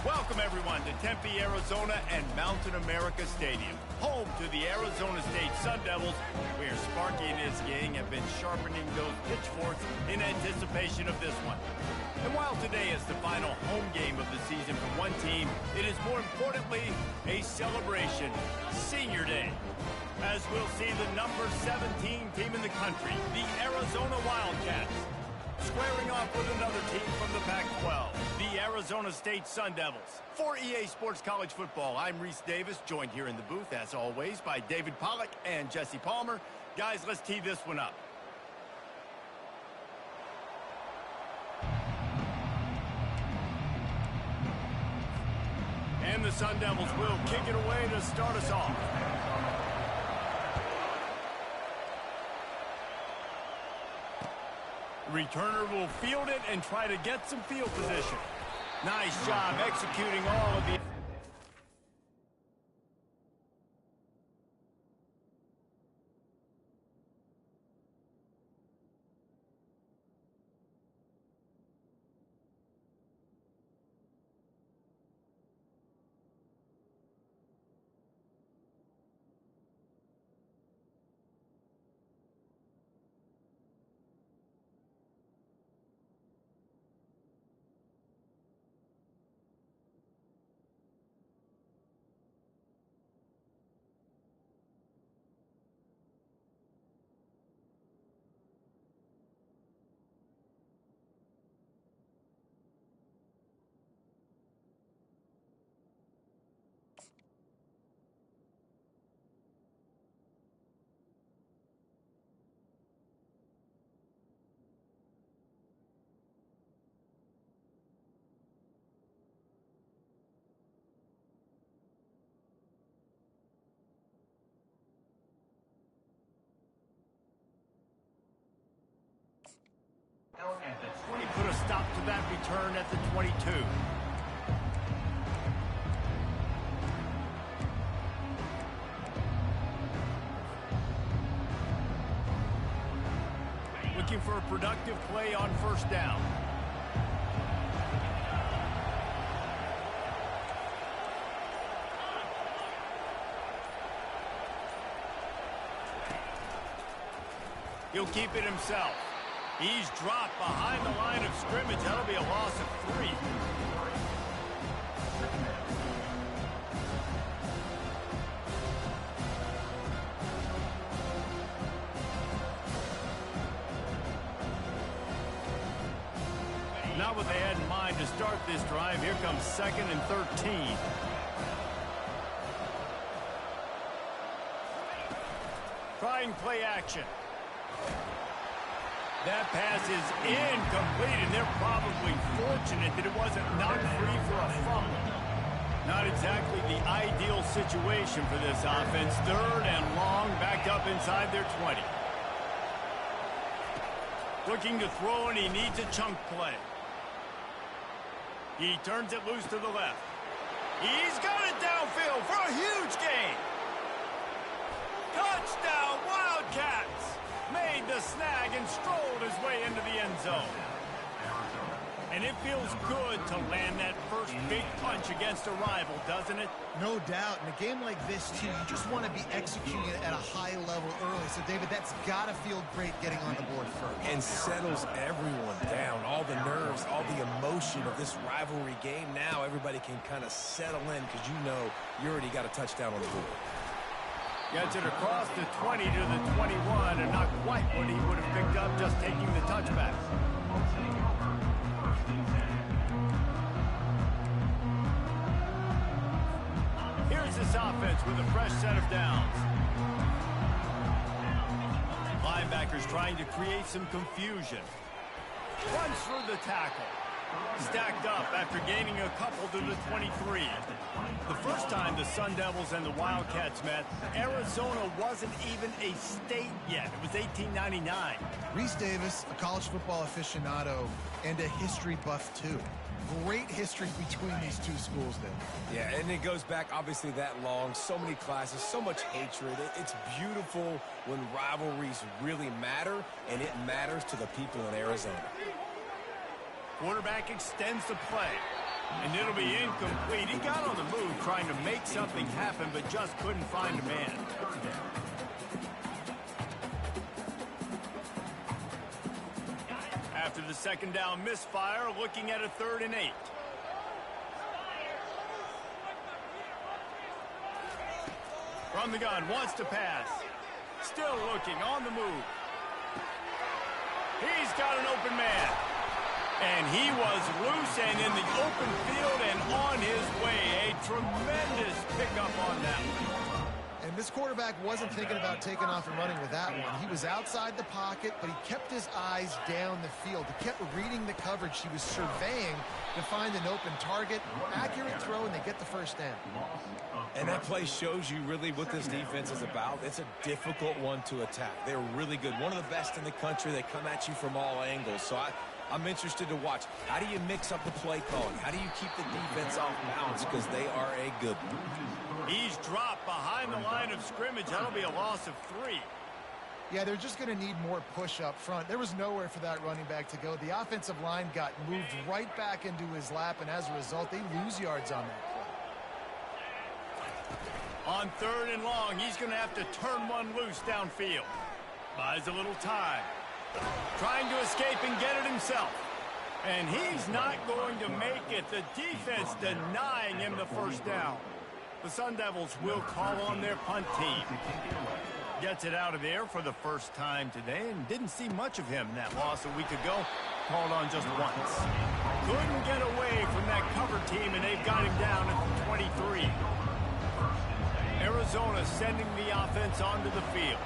Welcome, everyone, to Tempe, Arizona and Mountain America Stadium, home to the Arizona State Sun Devils, where Sparky and his gang have been sharpening those pitchforks in anticipation of this one. And while today is the final home game of the season for one team, it is more importantly a celebration, Senior Day, as we'll see the number 17 team in the country, the Arizona Wildcats, squaring off with another team from the Pac-12, the Arizona State Sun Devils. For EA Sports College Football, I'm Reese Davis, joined here in the booth, as always, by David Pollack and Jesse Palmer. Guys, let's tee this one up. And the Sun Devils will kick it away to start us off. Returner will field it and try to get some field position. Nice job executing all of the... He put a stop to that return at the 22. Looking for a productive play on first down. He'll keep it himself. He's dropped behind the line of scrimmage. That'll be a loss of 3. Not what they had in mind to start this drive. Here comes 2nd and 13. Trying play action. That pass is incomplete, and they're probably fortunate that it wasn't knocked free for a fumble. Not exactly the ideal situation for this offense. 3rd and long, backed up inside their 20. Looking to throw, and he needs a chunk play. He turns it loose to the left. He's got it downfield for a huge gain. Touchdown, Wildcats! Made the snag and strolled his way into the end zone. And it feels good to land that first big punch against a rival, doesn't it? No doubt. In a game like this, too, you just want to be executing it at a high level early. So, David, that's got to feel great getting on the board first. And settles everyone down. All the nerves, all the emotion of this rivalry game. Now everybody can kind of settle in because you know you already got a touchdown on the board. Gets it across the 20 to the 21, and not quite what he would have picked up just taking the touchback. Here's this offense with a fresh set of downs. Linebackers trying to create some confusion. Runs through the tackle. Stacked up after gaining a couple to the 23. The first time the Sun Devils and the Wildcats met, Arizona wasn't even a state yet. It was 1899. Reese Davis, a college football aficionado, and a history buff, too. Great history between these two schools, then. Yeah, and it goes back, obviously, that long. So many classes, so much hatred. It's beautiful when rivalries really matter, and it matters to the people in Arizona. Quarterback extends the play. And it'll be incomplete. He got on the move trying to make something happen, but just couldn't find a man. After the second down misfire, looking at a 3rd and 8. From the gun, wants to pass. Still looking, on the move. He's got an open man. And he was loose and in the open field and on his way. A tremendous pickup on that one. And this quarterback wasn't thinking about taking off and running with that one. He was outside the pocket, but he kept his eyes down the field. He kept reading the coverage. He was surveying to find an open target. Accurate throw, and they get the first down. And that play shows you really what this defense is about. It's a difficult one to attack. They're really good. One of the best in the country. They come at you from all angles. So I'm interested to watch. How do you mix up the play calling? How do you keep the defense off balance? Because they are a good one. He's dropped behind the line of scrimmage. That'll be a loss of 3. Yeah, they're just going to need more push up front. There was nowhere for that running back to go. The offensive line got moved right back into his lap, and as a result, they lose yards on that play. On 3rd and long, he's going to have to turn one loose downfield. Buys a little time. Trying to escape and get it himself. And he's not going to make it. The defense denying him the first down. The Sun Devils will call on their punt team. Gets it out of there for the first time today and didn't see much of him in that loss a week ago. Called on just once. Couldn't get away from that cover team, and they've got him down at the 23. Arizona sending the offense onto the field.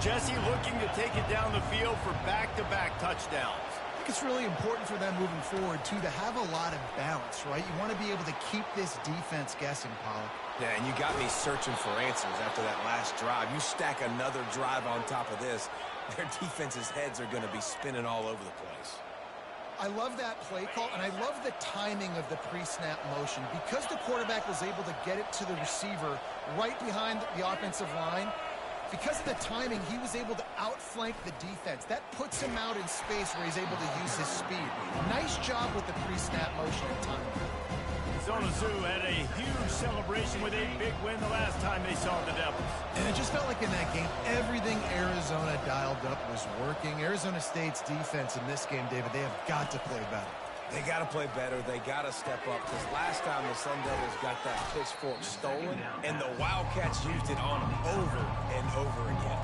Jesse looking to take it down the field for back-to-back touchdowns. I think it's really important for them moving forward, too, to have a lot of balance, right? You want to be able to keep this defense guessing, Pollack. Yeah, and you got me searching for answers after that last drive. You stack another drive on top of this, their defense's heads are going to be spinning all over the place. I love that play call, and I love the timing of the pre-snap motion. Because the quarterback was able to get it to the receiver right behind the offensive line, because of the timing, he was able to outflank the defense. That puts him out in space where he's able to use his speed. Nice job with the pre-snap motion and timing. Arizona Zoo had a huge celebration with a big win the last time they saw the Devils. And it just felt like in that game, everything Arizona dialed up was working. Arizona State's defense in this game, David, they have got to play better. They got to play better. They got to step up, because last time the Sun Devils got that pitchfork stolen, and the Wildcats used it on them over and over again.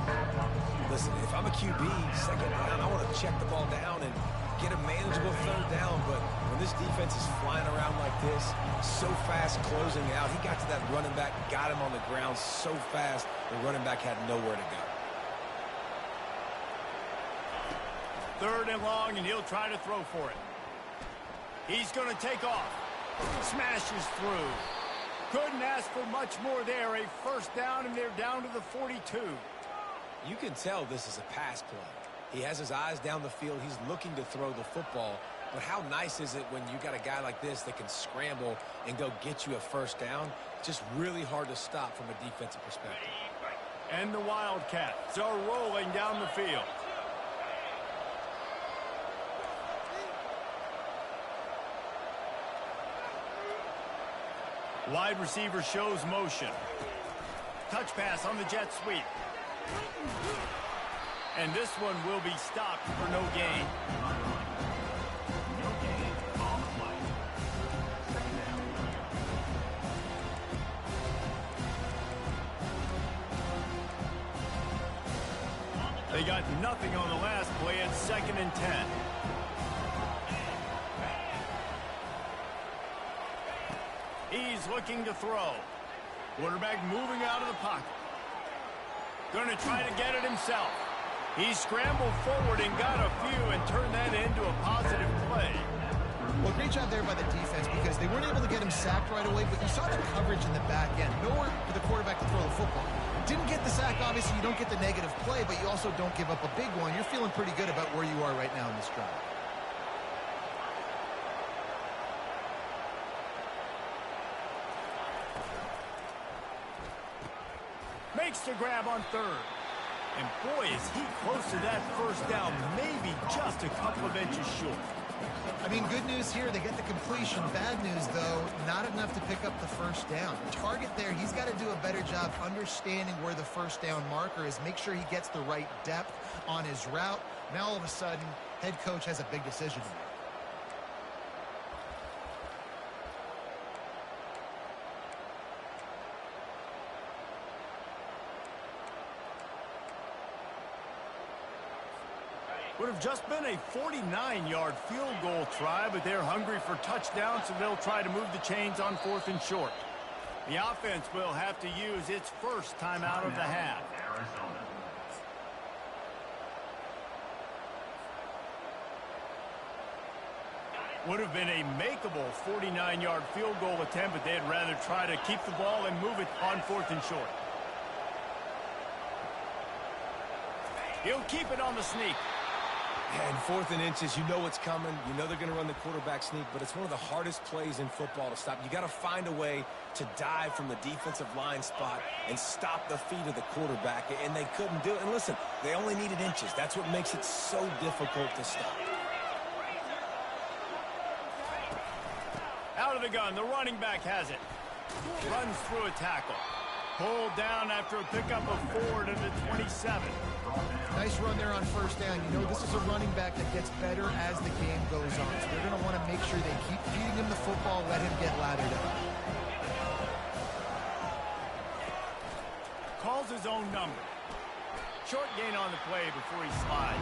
Listen, if I'm a QB, second down, I want to check the ball down and get a manageable 3rd down, but when this defense is flying around like this, so fast closing out, he got to that running back, got him on the ground so fast, the running back had nowhere to go. 3rd and long, and he'll try to throw for it. He's going to take off. Smashes through. Couldn't ask for much more there. A first down, and they're down to the 42. You can tell this is a pass play. He has his eyes down the field. He's looking to throw the football. But how nice is it when you got a guy like this that can scramble and go get you a first down? Just really hard to stop from a defensive perspective. And the Wildcats are rolling down the field. Wide receiver shows motion. Touch pass on the jet sweep. And this one will be stopped for no gain. They got nothing on the last play at 2nd and 10. He's looking to throw. Quarterback moving out of the pocket. Going to try to get it himself. He scrambled forward and got a few and turned that into a positive play. Well, great job there by the defense, because they weren't able to get him sacked right away, but you saw the coverage in the back end. Nowhere for the quarterback to throw the football. Didn't get the sack, obviously you don't get the negative play, but you also don't give up a big one. You're feeling pretty good about where you are right now in this drive. Makes the grab on 3rd. And boy, is he close to that first down, maybe just a couple of inches short. I mean, good news here, they get the completion. Bad news, though, not enough to pick up the first down. The target there, he's got to do a better job understanding where the first down marker is, make sure he gets the right depth on his route. Now, all of a sudden, head coach has a big decision to make. Would have just been a 49-yard field goal try, but they're hungry for touchdowns, so they'll try to move the chains on 4th and short. The offense will have to use its first timeout of the half. Would have been a makeable 49-yard field goal attempt, but they'd rather try to keep the ball and move it on 4th and short. He'll keep it on the sneak. And 4th and inches, you know what's coming. You know they're going to run the quarterback sneak, but it's one of the hardest plays in football to stop. You got to find a way to dive from the defensive line spot and stop the feet of the quarterback, and they couldn't do it. And listen, they only needed inches. That's what makes it so difficult to stop. Out of the gun, the running back has it. Runs through a tackle. Pulled down after a pickup of 4 to the 27. Nice run there on first down. You know, this is a running back that gets better as the game goes on. So they're going to want to make sure they keep feeding him the football, let him get laddered up. Calls his own number. Short gain on the play before he slides.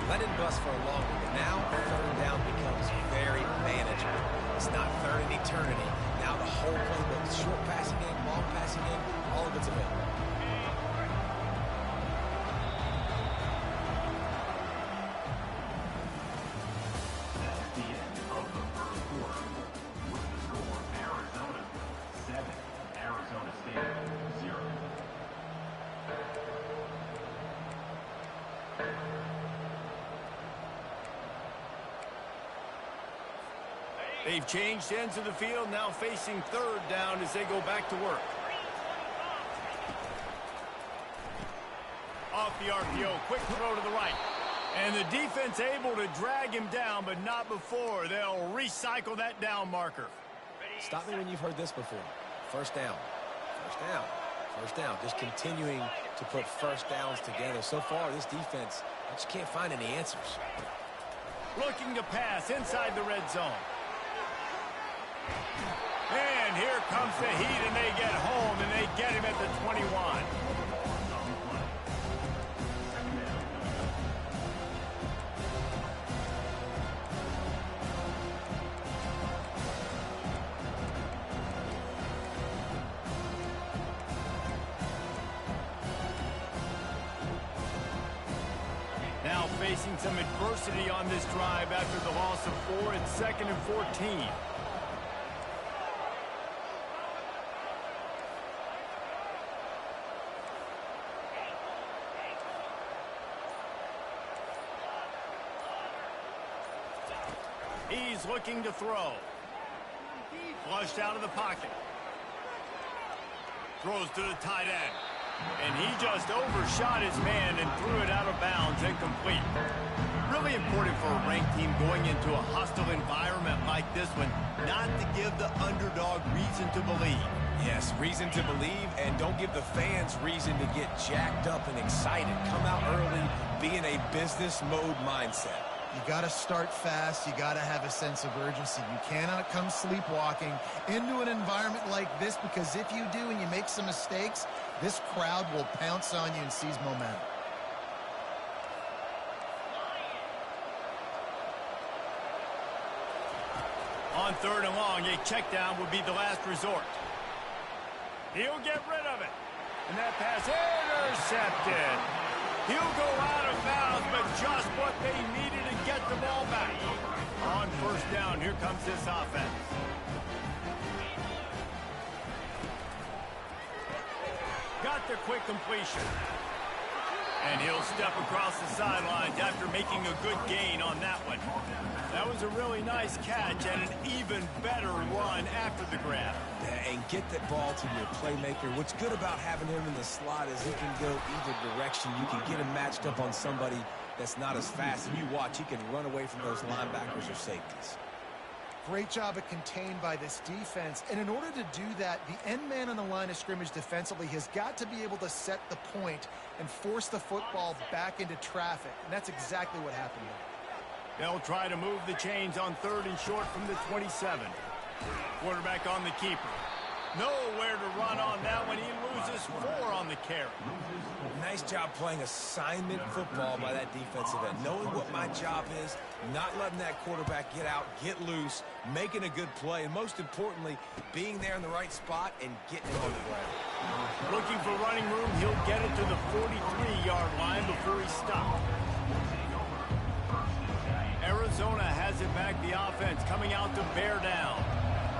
Let it bust for a long one, but now 3rd down becomes very manageable. It's not 3rd and eternity. Now the whole playbook, short passing game, long passing game, all of it's available. They've changed ends of the field, now facing 3rd down as they go back to work. Off the RPO, quick throw to the right. And the defense able to drag him down, but not before. They'll recycle that down marker. Stop me when you've heard this before. First down, first down, first down. Just continuing to put first downs together. So far, this defense, I just can't find any answers. Looking to pass inside the red zone. And here comes the heat, and they get home, and they get him at the 21. Now facing some adversity on this drive after the loss of 4. It's 2nd and 14. He's looking to throw. Flushed out of the pocket. Throws to the tight end. And he just overshot his man and threw it out of bounds, incomplete. Really important for a ranked team going into a hostile environment like this one, not to give the underdog reason to believe. Yes, reason to believe, and don't give the fans reason to get jacked up and excited. Come out early, be in a business mode mindset. You got to start fast. You got to have a sense of urgency. You cannot come sleepwalking into an environment like this, because if you do and you make some mistakes, this crowd will pounce on you and seize momentum. On 3rd and long, a check down would be the last resort. He'll get rid of it. And that pass intercepted. He'll go out of bounds, but just what they needed to get the ball back. On 1st down, here comes this offense. Got the quick completion. And he'll step across the sidelines after making a good gain on that one. That was a really nice catch and an even better run after the grab. Yeah, and get that ball to your playmaker. What's good about having him in the slot is he can go either direction. You can get him matched up on somebody that's not as fast, and you watch, he can run away from those linebackers or safeties. Great job of contained by this defense. And in order to do that, the end man on the line of scrimmage defensively has got to be able to set the point and force the football back into traffic. And that's exactly what happened there. They'll try to move the chains on 3rd and short from the 27. Quarterback on the keeper. Nowhere to run on that one. He loses 4 on the carry. Nice job playing assignment football by that defensive end. Knowing what my job is, not letting that quarterback get out, get loose, making a good play, and most importantly, being there in the right spot and getting it on the ground. Looking for running room, he'll get it to the 43-yard line before he stops. Arizona has it back, the offense coming out to bear down.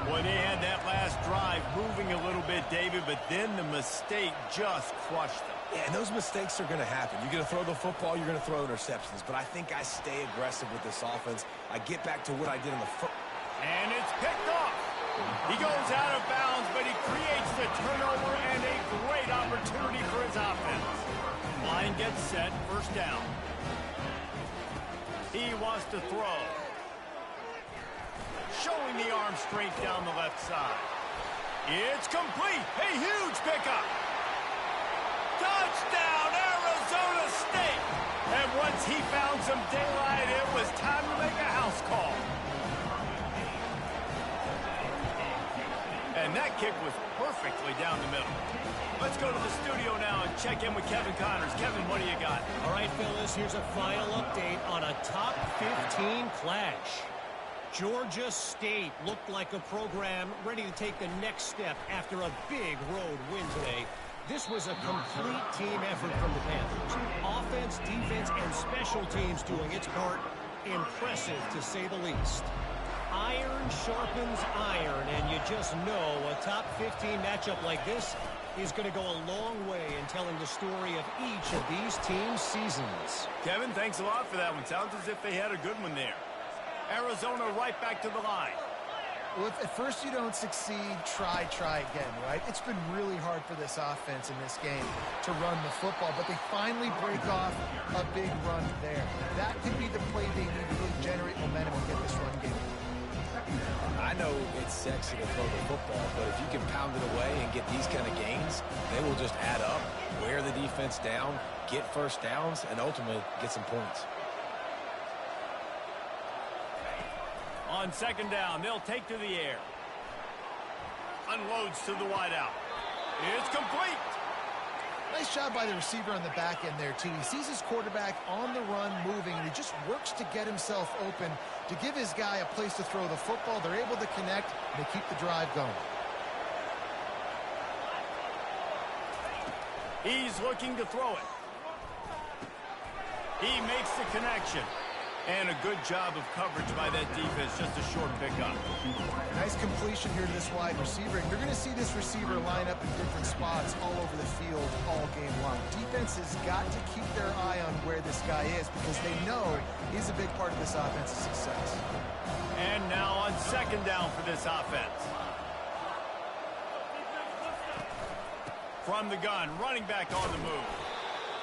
Boy, they had that last drive moving a little bit, David, but then the mistake just crushed them. Yeah, and those mistakes are going to happen. You're going to throw the football, you're going to throw interceptions. But I think I stay aggressive with this offense. I get back to what I did in the first. And it's picked off. He goes out of bounds, but he creates the turnover and a great opportunity for his offense. Line gets set, 1st down. He wants to throw. Showing the arm strength down the left side. It's complete. A huge pickup. Touchdown, Arizona State. And once he found some daylight, it was time to make a house call. And that kick was perfectly down the middle. Let's go to the studio now and check in with Kevin Connors. Kevin, what do you got? All right, fellas, here's a final update on a top 15 clash. Georgia State looked like a program ready to take the next step after a big road win today. This was a complete team effort from the Panthers. Offense, defense, and special teams doing its part. Impressive, to say the least. Iron sharpens iron, and you just know a top 15 matchup like this is going to go a long way in telling the story of each of these teams' seasons. Kevin, thanks a lot for that one. Sounds as if they had a good one there. Arizona right back to the line. Well, if at first you don't succeed, try again, right? It's been really hard for this offense in this game to run the football, but they finally break off a big run there. That could be the play they need to really generate momentum and get this run game. I know it's sexy to throw the football, but if you can pound it away and get these kind of gains, they will just add up, wear the defense down, get 1st downs, and ultimately get some points. On 2nd down, they'll take to the air. Unloads to the wideout. It's complete. Nice job by the receiver on the back end there, too. He sees his quarterback on the run moving, and he just works to get himself open to give his guy a place to throw the football. They're able to connect, and they keep the drive going. He's looking to throw it. He makes the connection. And a good job of coverage by that defense, just a short pickup. Nice completion here to this wide receiver. And you're going to see this receiver line up in different spots all over the field all game long. Defense has got to keep their eye on where this guy is because they know he's a big part of this offense's success. And now on 2nd down for this offense. From the gun, running back on the move.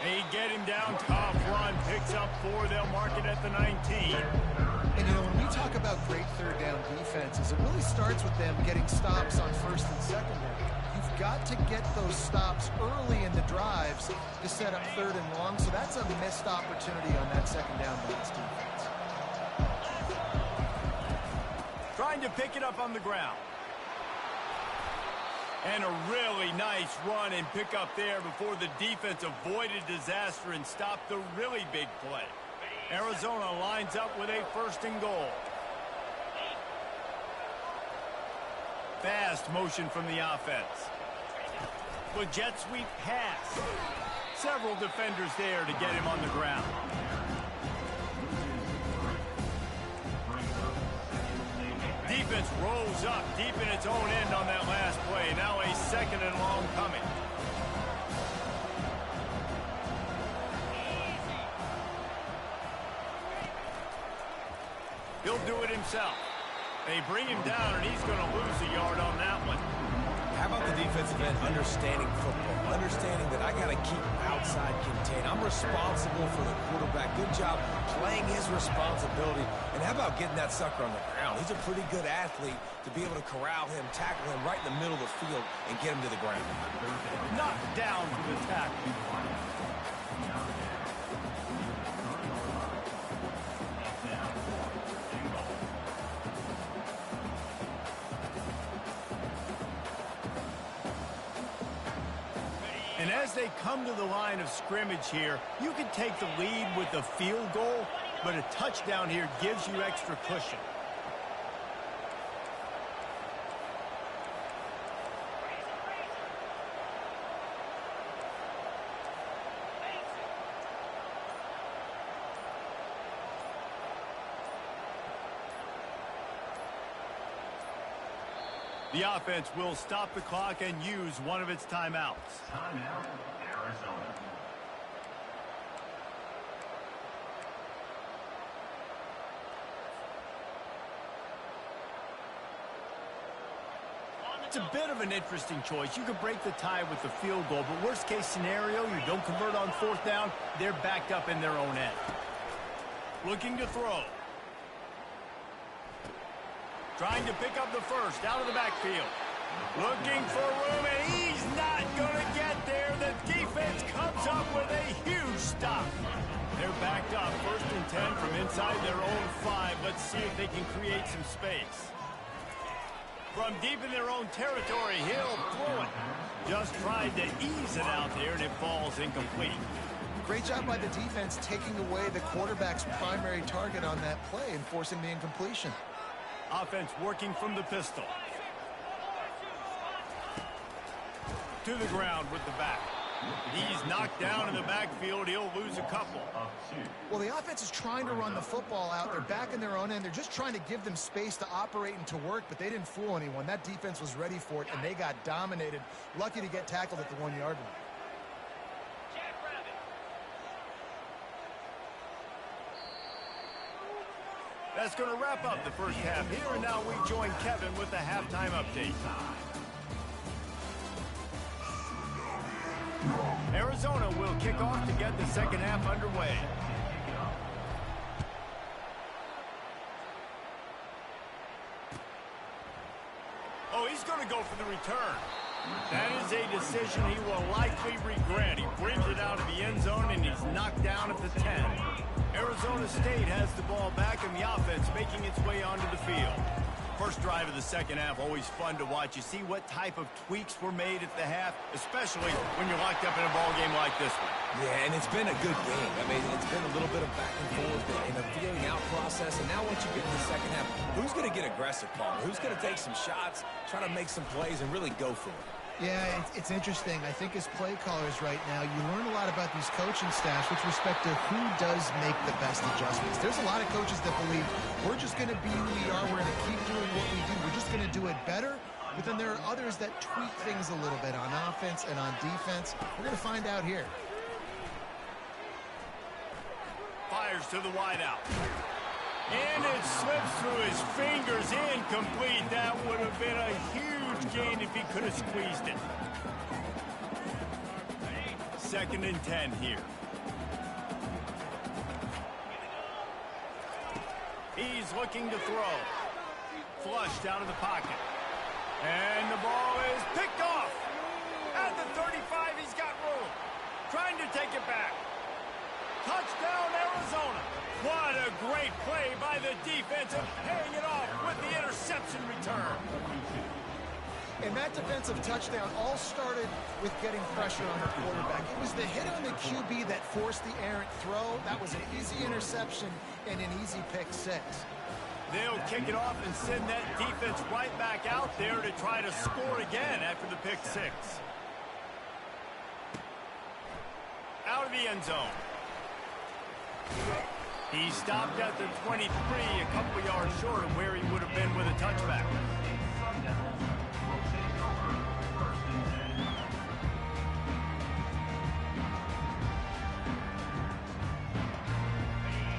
They get him down, tough run, picks up 4, they'll mark it at the 19. And, you know, when we talk about great 3rd down defenses, it really starts with them getting stops on 1st and 2nd down. You've got to get those stops early in the drives to set up 3rd and long, so that's a missed opportunity on that 2nd down by this defense. Trying to pick it up on the ground. And a really nice run and pick up there before the defense avoided disaster and stopped the really big play. Arizona lines up with a 1st and goal. Fast motion from the offense. With jet sweep pass. Several defenders there to get him on the ground. Defense rolls up deep in its own end on that last play. Now a 2nd and long coming. He'll do it himself. They bring him down, and he's going to lose a yard on that one. How about the defensive end understanding football, understanding that I got to keep outside contain. I'm responsible for the quarterback. Good job playing his responsibility. And how about getting that sucker on the ground? He's a pretty good athlete to be able to corral him, tackle him right in the middle of the field, and get him to the ground. Knocked down for the tackle. And as they come to the line of scrimmage here, you can take the lead with a field goal, but a touchdown here gives you extra cushion. The offense will stop the clock and use one of its timeouts. Timeout, Arizona. It's a bit of an interesting choice. You could break the tie with the field goal, but worst case scenario, you don't convert on fourth down, they're backed up in their own end. Looking to throw. Trying to pick up the first out of the backfield. Looking for room, and he's not going to get there. The defense comes up with a huge stop. They're backed up, 1st and 10 from inside their own 5. Let's see if they can create some space. From deep in their own territory, he'll throw it. Just tried to ease it out there, and it falls incomplete. Great job by the defense taking away the quarterback's primary target on that play and forcing the incompletion. Offense working from the pistol. To the ground with the back. He's knocked down in the backfield. He'll lose a couple. Well, the offense is trying to run the football out. They're back in their own end. They're just trying to give them space to operate and to work, but they didn't fool anyone. That defense was ready for it, and they got dominated. Lucky to get tackled at the 1-yard line. That's going to wrap up the first half here, and now we join Kevin with the halftime update. Arizona will kick off to get the second half underway. Oh, he's going to go for the return. That is a decision he will likely regret. He brings it out of the end zone, and he's knocked down at the 10. Arizona State has the ball back, and the offense making its way onto the field. First drive of the second half, always fun to watch. You see what type of tweaks were made at the half, especially when you're locked up in a ball game like this one. Yeah, and it's been a good game. I mean, it's been a little bit of back and forth and a feeling out process. And now once you get to the second half, who's going to get aggressive, Paul? Who's going to take some shots, try to make some plays, and really go for it? Yeah, it's interesting. I think as play callers right now, you learn a lot about these coaching staffs with respect to who does make the best adjustments. There's a lot of coaches that believe we're just going to be who we are. We're going to keep doing what we do. We're just going to do it better. But then there are others that tweak things a little bit on offense and on defense. We're going to find out here. Fires to the wideout. And it slips through his fingers, incomplete. That would have been a huge gain if he could have squeezed it. 2nd and 10 here. He's looking to throw. Flushed out of the pocket. And the ball is picked off. At the 35, he's got room. Trying to take it back. Touchdown, Arizona. What a great play by the defense of paying it off with the interception return. And that defensive touchdown all started with getting pressure on the quarterback. It was the hit on the QB that forced the errant throw. That was an easy interception and an easy pick 6. They'll kick it off and send that defense right back out there to try to score again after the pick 6. Out of the end zone. He stopped at the 23, a couple yards short of where he would have been with a touchback.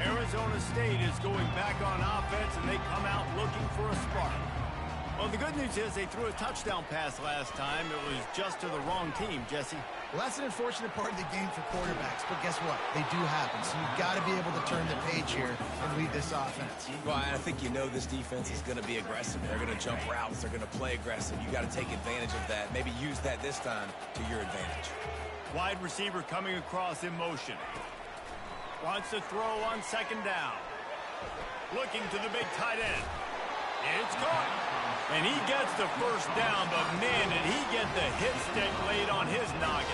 Arizona State is going back on offense, and they come out looking for a spark. Well, the good news is they threw a touchdown pass last time. It was just to the wrong team, Jesse. Well, that's an unfortunate part of the game for quarterbacks, but guess what? They do happen, so you've got to be able to turn the page here and lead this offense. Well, I think you know this defense is going to be aggressive. They're going to jump routes. They're going to play aggressive. You got to take advantage of that. Maybe use that this time to your advantage. Wide receiver coming across in motion. Wants to throw on second down. Looking to the big tight end. It's caught. And he gets the first down, but man, did he get the hit stick laid on his noggin.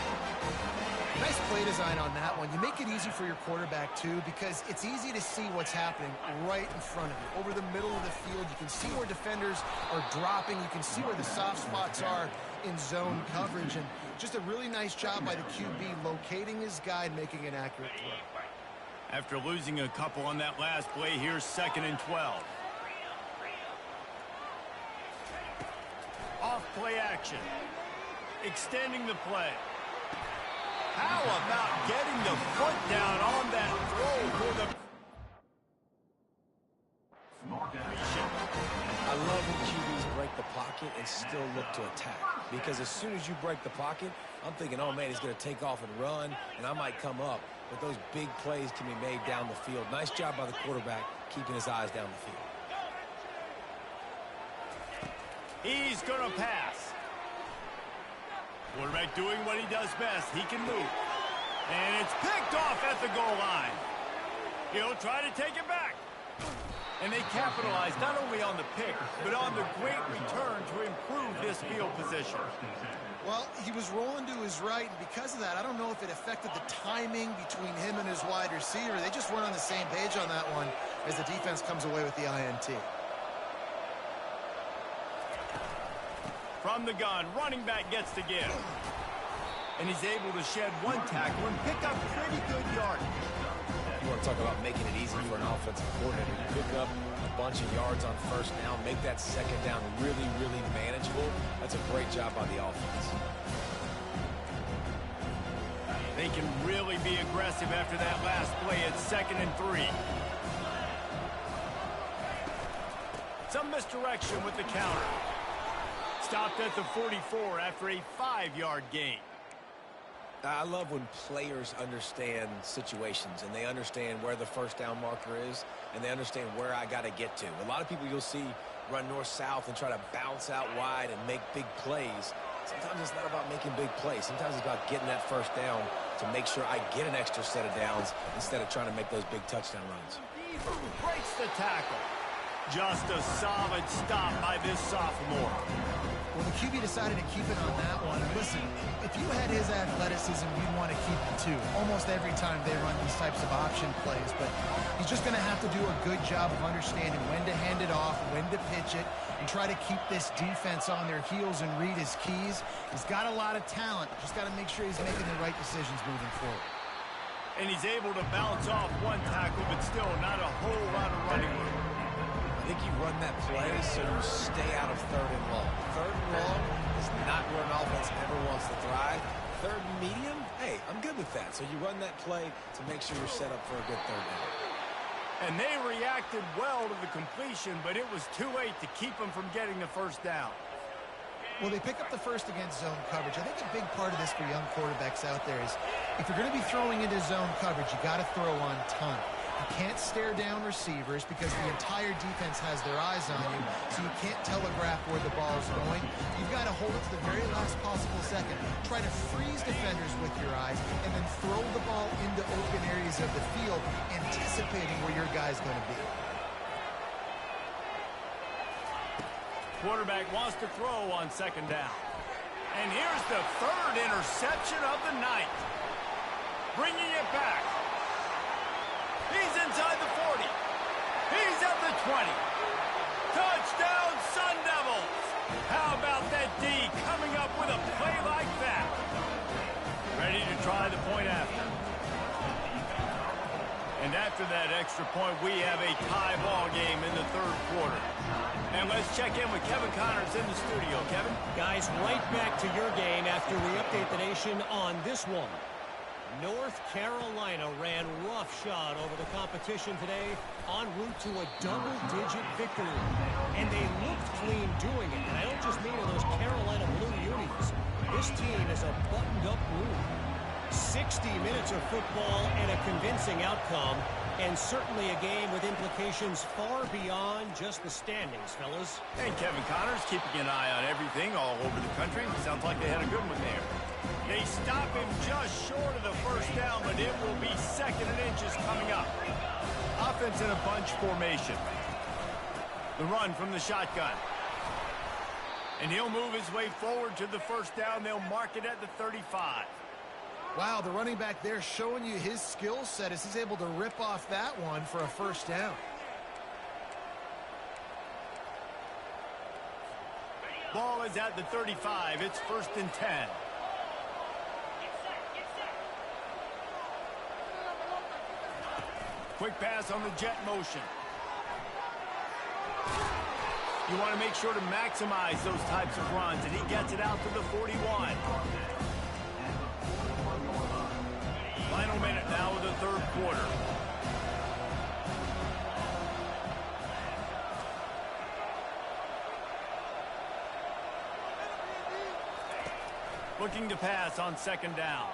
Nice play design on that one. You make it easy for your quarterback, too, because it's easy to see what's happening right in front of you. Over the middle of the field, you can see where defenders are dropping. You can see where the soft spots are in zone coverage. And just a really nice job by the QB locating his guy and making an accurate throw. After losing a couple on that last play, here's 2nd and 12. Off play action. Extending the play. How about getting the foot down on that throw for the... I love when QBs break the pocket and still look to attack. Because as soon as you break the pocket, I'm thinking, oh, man, he's going to take off and run, and I might come up. But those big plays can be made down the field. Nice job by the quarterback keeping his eyes down the field. He's going to pass. Quarterback doing what he does best. He can move. And it's picked off at the goal line. He'll try to take it back. And they capitalize not only on the pick, but on the great return to improve this field position. Well, he was rolling to his right, and because of that, I don't know if it affected the timing between him and his wide receiver. They just weren't on the same page on that one as the defense comes away with the INT. From the gun, running back gets to give. And he's able to shed one tackle and pick up pretty good yardage. You want to talk about making it easy for an offensive coordinator to pick up a bunch of yards on first down, make that second down really, really manageable. That's a great job by the offense. They can really be aggressive after that last play at 2nd and 3. Some misdirection with the counter. Stopped at the 44 after a 5-yard gain. I love when players understand situations and they understand where the first down marker is and they understand where I got to get to. A lot of people you'll see run north-south and try to bounce out wide and make big plays. Sometimes it's not about making big plays. Sometimes it's about getting that first down to make sure I get an extra set of downs instead of trying to make those big touchdown runs. Breaks the tackle. Just a solid stop by this sophomore. Well, the QB decided to keep it on that one. And listen, if you had his athleticism, you'd want to keep it too. Almost every time they run these types of option plays. But he's just going to have to do a good job of understanding when to hand it off, when to pitch it, and try to keep this defense on their heels and read his keys. He's got a lot of talent. Just got to make sure he's making the right decisions moving forward. And he's able to bounce off one tackle, but still not a whole lot of running room. I think you run that play so you stay out of 3rd and long. 3rd and long is not where an offense ever wants to thrive. 3rd and medium, hey, I'm good with that. So you run that play to make sure you're set up for a good 3rd down. And they reacted well to the completion, but it was too late to keep them from getting the first down. Well, they pick up the first against zone coverage. I think a big part of this for young quarterbacks out there is if you're going to be throwing into zone coverage, you got to throw on ton. You can't stare down receivers because the entire defense has their eyes on you, so you can't telegraph where the ball's going. You've got to hold it to the very last possible second. Try to freeze defenders with your eyes, and then throw the ball into open areas of the field, anticipating where your guy's going to be. Quarterback wants to throw on second down. And here's the 3rd interception of the night. Bringing it back. He's inside the 40. He's at the 20. Touchdown, Sun Devils. How about that D coming up with a play like that? Ready to try the point after. And after that extra point, we have a tie ball game in the 3rd quarter. And let's check in with Kevin Connors in the studio. Kevin? Guys, right back to your game after we update the nation on this one. North Carolina ran roughshod over the competition today, en route to a double-digit victory. And they looked clean doing it. And I don't just mean in those Carolina blue unis. This team is a buttoned-up group. 60 minutes of football and a convincing outcome, and certainly a game with implications far beyond just the standings, fellas. And Kevin Connors keeping an eye on everything all over the country. Sounds like they had a good one there. They stop him just short of the first down, but it will be 2nd and inches coming up. Offense in a bunch formation. The run from the shotgun. And he'll move his way forward to the first down. They'll mark it at the 35. Wow, the running back there showing you his skill set as he's able to rip off that one for a first down. Ball is at the 35. It's 1st and 10. Quick pass on the jet motion. You want to make sure to maximize those types of runs, and he gets it out to the 41. Final minute now of the 3rd quarter. Looking to pass on 2nd down.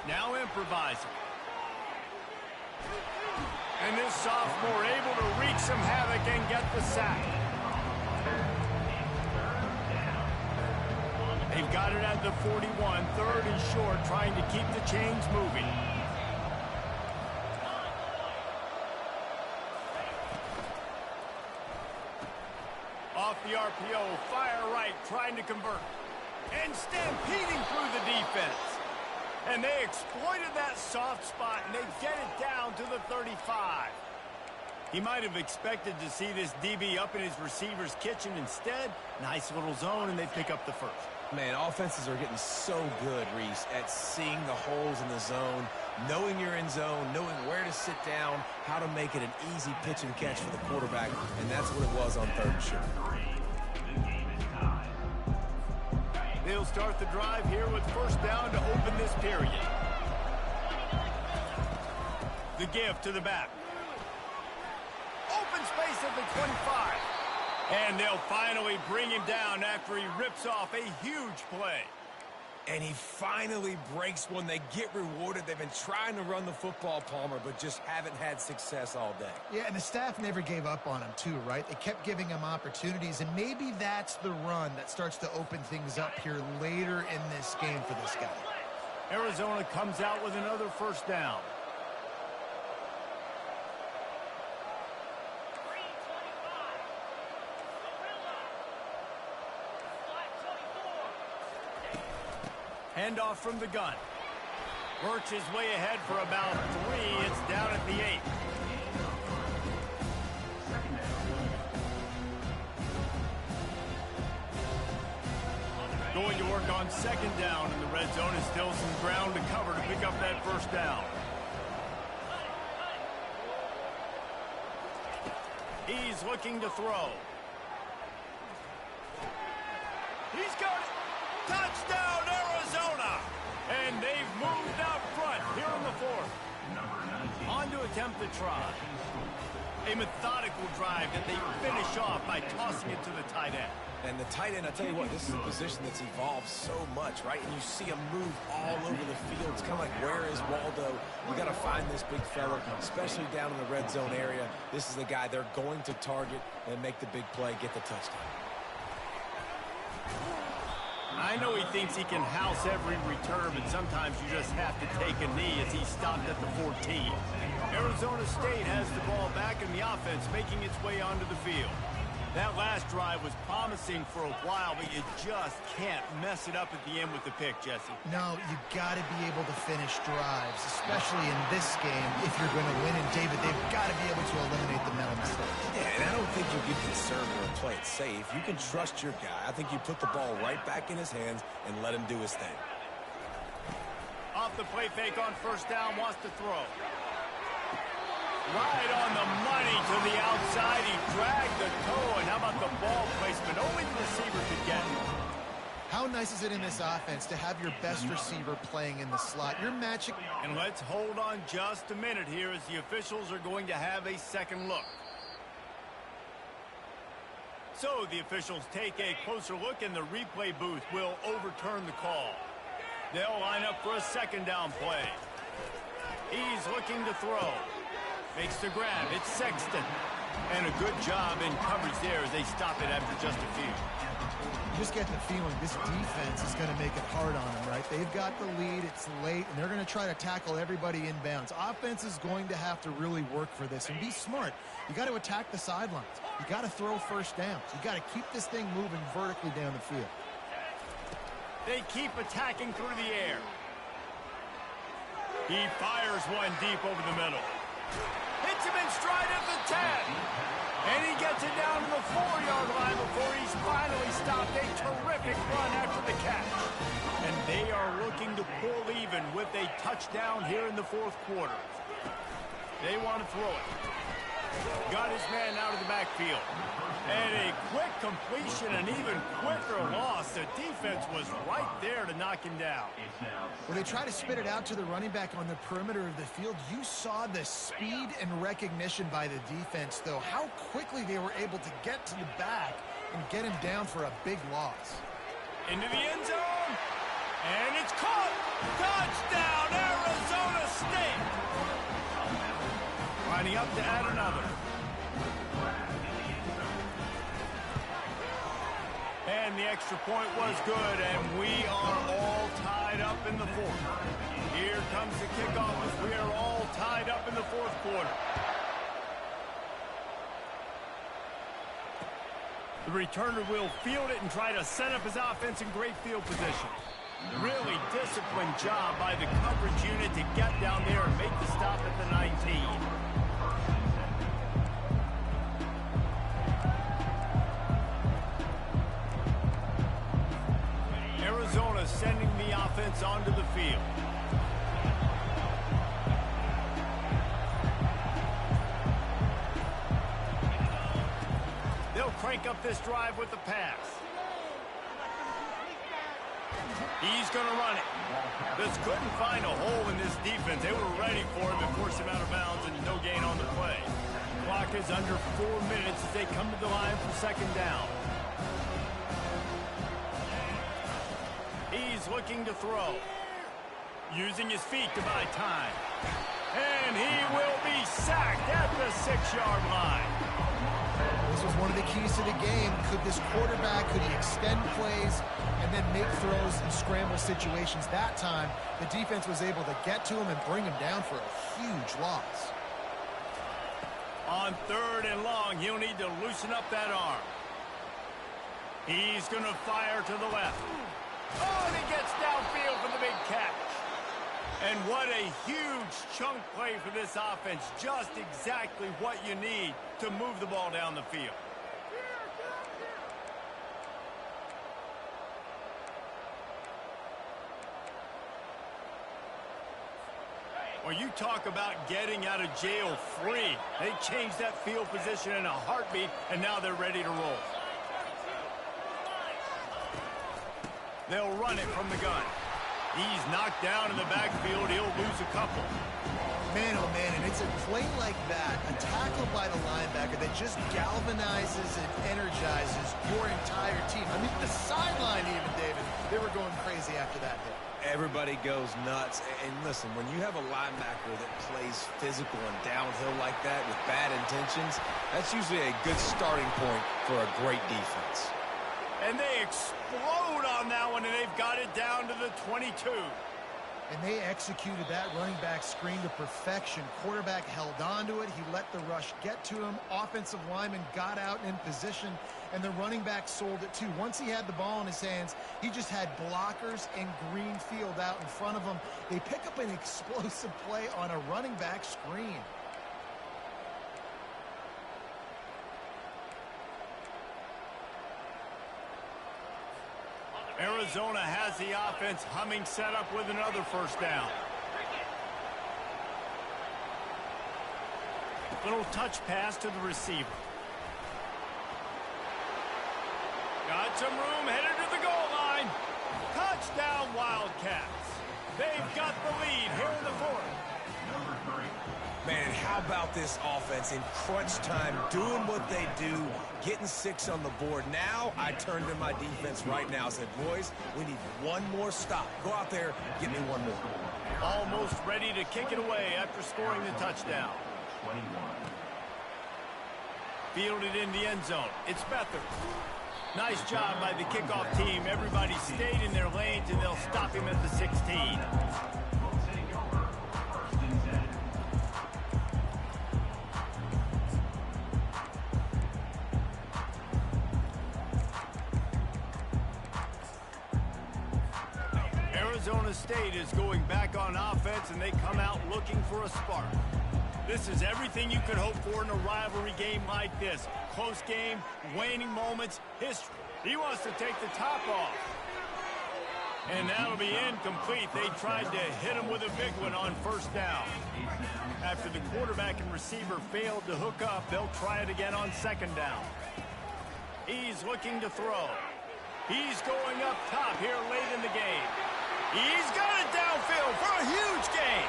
Now improvising. And this sophomore able to wreak some havoc and get the sack. They've got it at the 41, 3rd and short, trying to keep the chains moving. Off the RPO, fire right, trying to convert. And stampeding through the defense. And they exploited that soft spot, and they get it down to the 35. He might have expected to see this DB up in his receiver's kitchen. Instead, nice little zone, and they pick up the first. Man, offenses are getting so good, Reese, at seeing the holes in the zone, knowing you're in zone, knowing where to sit down, how to make it an easy pitch and catch for the quarterback, and that's what it was on 3rd and short. They'll start the drive here with first down to open this period. The give to the back. Open space at the 25. And they'll finally bring him down after he rips off a huge play. And he finally breaks one. They get rewarded. They've been trying to run the football, Palmer, but just haven't had success all day. Yeah, and the staff never gave up on him too, right? They kept giving him opportunities, and maybe that's the run that starts to open things up here later in this game for this guy. Arizona comes out with another first down. Handoff from the gun. Works his way ahead for about 3. It's down at the 8. Going to work on 2nd down in the red zone. Is still some ground to cover to pick up that first down. He's looking to throw. He's got it. Touchdown, Arizona! And they've moved out front here in the 4th. On to attempt the try. A methodical drive that they finish off by tossing it to the tight end. And the tight end, I tell you what, this is a position that's evolved so much, right? And you see him move all over the field. It's kind of like, where is Waldo? You got to find this big fella, especially down in the red zone area. This is the guy they're going to target and make the big play, get the touchdown. I know he thinks he can house every return, but sometimes you just have to take a knee as he stopped at the 14. Arizona State has the ball back in the offense, making its way onto the field. That last drive was promising for a while, but you just can't mess it up at the end with the pick, Jesse. No, you got to be able to finish drives, especially in this game. If you're going to win, and David, they've got to be able to eliminate the mental mistakes. Yeah, and I don't think you get concerned or play it safe. You can trust your guy. I think you put the ball right back in his hands and let him do his thing. Off the play fake on first down, wants to throw. Right on the money to the outside. He dragged the toe, and how about the ball placement? Only the receiver could get it. How nice is it in this offense to have your best receiver playing in the slot? You're matching. And let's hold on just a minute here as the officials are going to have a second look. So the officials take a closer look and the replay booth will overturn the call. They'll line up for a second down play. He's looking to throw. Makes the grab. It's Sexton. And a good job in coverage there as they stop it after just a few. You just get the feeling this defense is going to make it hard on them, right? They've got the lead. It's late, and they're going to try to tackle everybody inbounds. Offense is going to have to really work for this and be smart. You got to attack the sidelines. You got to throw first downs. You got to keep this thing moving vertically down the field. They keep attacking through the air. He fires one deep over the middle. Hits him in stride at the 10. And he gets it down to the 4-yard line before he's finally stopped. A terrific run after the catch. And they are looking to pull even with a touchdown here in the fourth quarter. They want to throw it. Got his man out of the backfield. And a quick completion, an even quicker loss. The defense was right there to knock him down. When they try to spit it out to the running back on the perimeter of the field, you saw the speed and recognition by the defense, though. How quickly they were able to get to the back and get him down for a big loss. Into the end zone. And it's caught. Touchdown, Arizona State. Lining up to add another. And the extra point was good, and we are all tied up in the fourth. Here comes the kickoff as we are all tied up in the fourth quarter. The returner will field it and try to set up his offense in great field position. Really disciplined job by the coverage unit to get down there and make the stop at the 19. Arizona sending the offense onto the field. They'll crank up this drive with the pass. He's going to run it. This couldn't find a hole in this defense. They were ready for him and forced him out of bounds, and no gain on the play. Clock is under 4 minutes as they come to the line for second down. He's looking to throw. Using his feet to buy time. And he will be sacked at the 6-yard line. This was one of the keys to the game. Could this quarterback, could he extend plays and then make throws in scramble situations? That time, the defense was able to get to him and bring him down for a huge loss. On 3rd and long, he'll need to loosen up that arm. He's going to fire to the left. Oh, and he gets downfield for the big catch. And what a huge chunk play for this offense. Just exactly what you need to move the ball down the field. Well, you talk about getting out of jail free. They changed that field position in a heartbeat, and now they're ready to roll. They'll run it from the gun. He's knocked down in the backfield. He'll lose a couple. Man, oh man, and it's a play like that, a tackle by the linebacker that just galvanizes and energizes your entire team. I mean, the sideline even, David, they were going crazy after that hit. Everybody goes nuts. And listen, when you have a linebacker that plays physical and downhill like that with bad intentions, that's usually a good starting point for a great defense. And they explode on that one, and they've got it down to the 22. And they executed that running back screen to perfection. Quarterback held on to it. He let the rush get to him. Offensive lineman got out in position, and the running back sold it too. Once he had the ball in his hands, he just had blockers and green field out in front of him. They pick up an explosive play on a running back screen. Arizona has the offense humming, set up with another first down. Little touch pass to the receiver. Got some room, headed to the goal line. Touchdown, Wildcats. They've got the lead here in the fourth. Man, how about this offense in crunch time, doing what they do, getting 6 on the board. Now I turn to my defense right now and said, boys, we need one more stop. Go out there, get me one more. Almost ready to kick it away after scoring the touchdown. 21. Fielded in the end zone. It's Beathard. Nice job by the kickoff team. Everybody stayed in their lanes, and they'll stop him at the 16. Will take over first and 10. Arizona State is going back on offense, and they come out looking for a spark. This is everything you could hope for in a rivalry game like this. Close game, waning moments, history. He wants to take the top off. And that'll be incomplete. They tried to hit him with a big one on first down. After the quarterback and receiver failed to hook up, they'll try it again on second down. He's looking to throw. He's going up top here late in the game. He's got it downfield for a huge gain.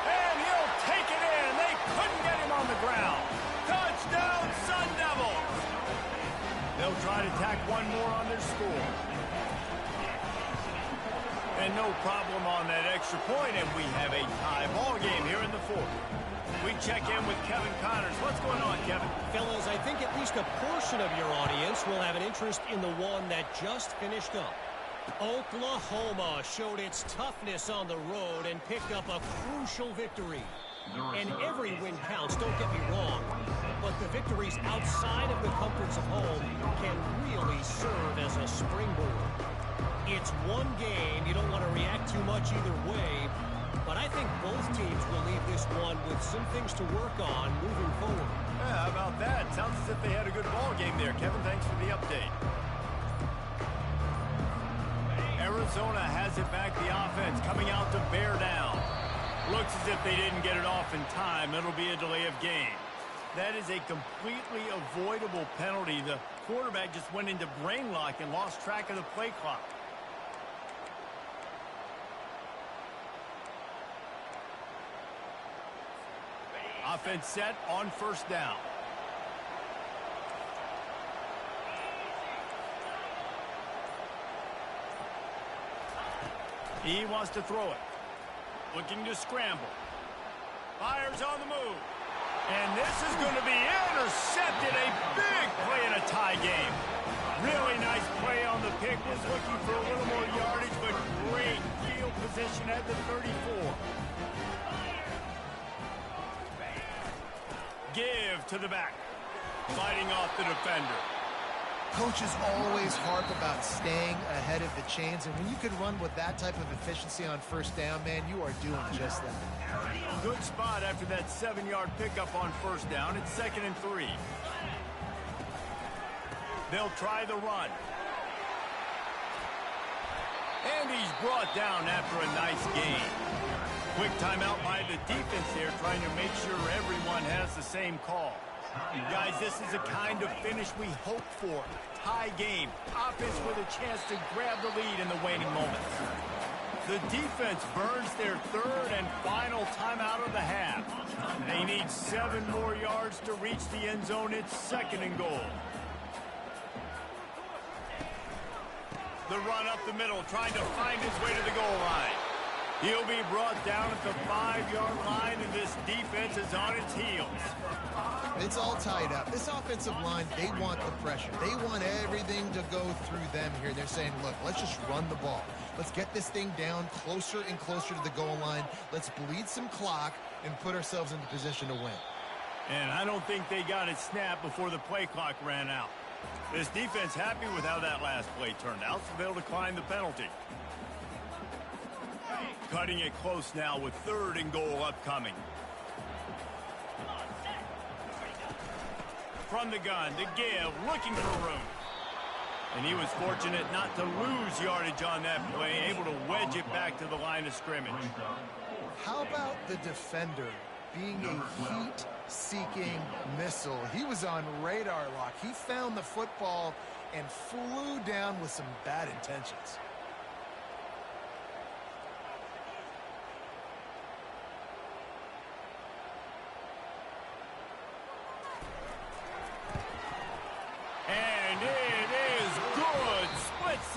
And he'll take it in. They couldn't get him on the ground. Touchdown, Sun Devils. They'll try to tack one more on their score. And no problem on that extra point, and we have a tie ball game here in the fourth. We check in with Kevin Connors. What's going on, Kevin? Fellas, I think at least a portion of your audience will have an interest in the one that just finished up. Oklahoma showed its toughness on the road and picked up a crucial victory. And every win counts, don't get me wrong, but the victories outside of the comforts of home can really serve as a springboard. It's one game, you don't want to react too much either way, but I think both teams will leave this one with some things to work on moving forward. Yeah, how about that? Sounds as if they had a good ball game there. Kevin, thanks for the update. Arizona has it back, the offense coming out to bear down. Looks as if they didn't get it off in time. It'll be a delay of game. That is a completely avoidable penalty. The quarterback just went into brain lock and lost track of the play clock. Offense set on first down. He wants to throw it. Looking to scramble. Fires on the move. And this is going to be intercepted. A big play in a tie game. Really nice play on the pick. Was looking for a little more yardage, but great field position at the 34. Give to the back. Fighting off the defender. Coaches always harp about staying ahead of the chains, and when you can run with that type of efficiency on first down, man, you are doing just that. Good spot after that 7-yard pickup on first down. It's 2nd and 3. They'll try the run. And he's brought down after a nice gain. Quick timeout by the defense there, trying to make sure everyone has the same call. Guys, this is the kind of finish we hope for. Tie game. Offense with a chance to grab the lead in the waning moments. The defense burns their 3rd and final timeout of the half. They need 7 more yards to reach the end zone. It's 2nd and goal. The run up the middle, trying to find his way to the goal line. He'll be brought down at the 5-yard line, and this defense is on its heels. It's all tied up. This offensive line, they want the pressure. They want everything to go through them here. They're saying, look, let's just run the ball. Let's get this thing down closer and closer to the goal line. Let's bleed some clock and put ourselves into position to win. And I don't think they got it snapped before the play clock ran out. This defense happy with how that last play turned out, so they'll decline the penalty. Cutting it close now with 3rd and goal upcoming. From the gun to give, looking for room. And he was fortunate not to lose yardage on that play, able to wedge it back to the line of scrimmage. How about the defender being a heat-seeking missile? He was on radar lock. He found the football and flew down with some bad intentions.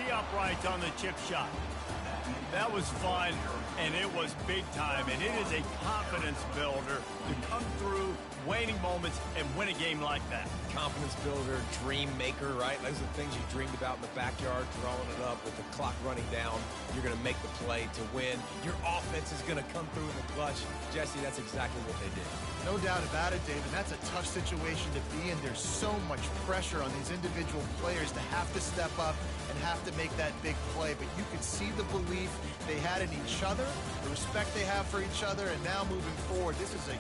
tee uprights on the chip shot. That was fun, and it was big time, and it is a confidence builder to come through waning moments and win a game like that. Confidence builder, dream maker, right? Those are the things you dreamed about in the backyard, throwing it up with the clock running down. You're going to make the play to win. Your offense is going to come through in the clutch. Jesse, that's exactly what they did. No doubt about it, David. That's a tough situation to be in. There's so much pressure on these individual players to have to step up and have to make that big play. But you could see the belief they had in each other, the respect they have for each other, and now moving forward, this is a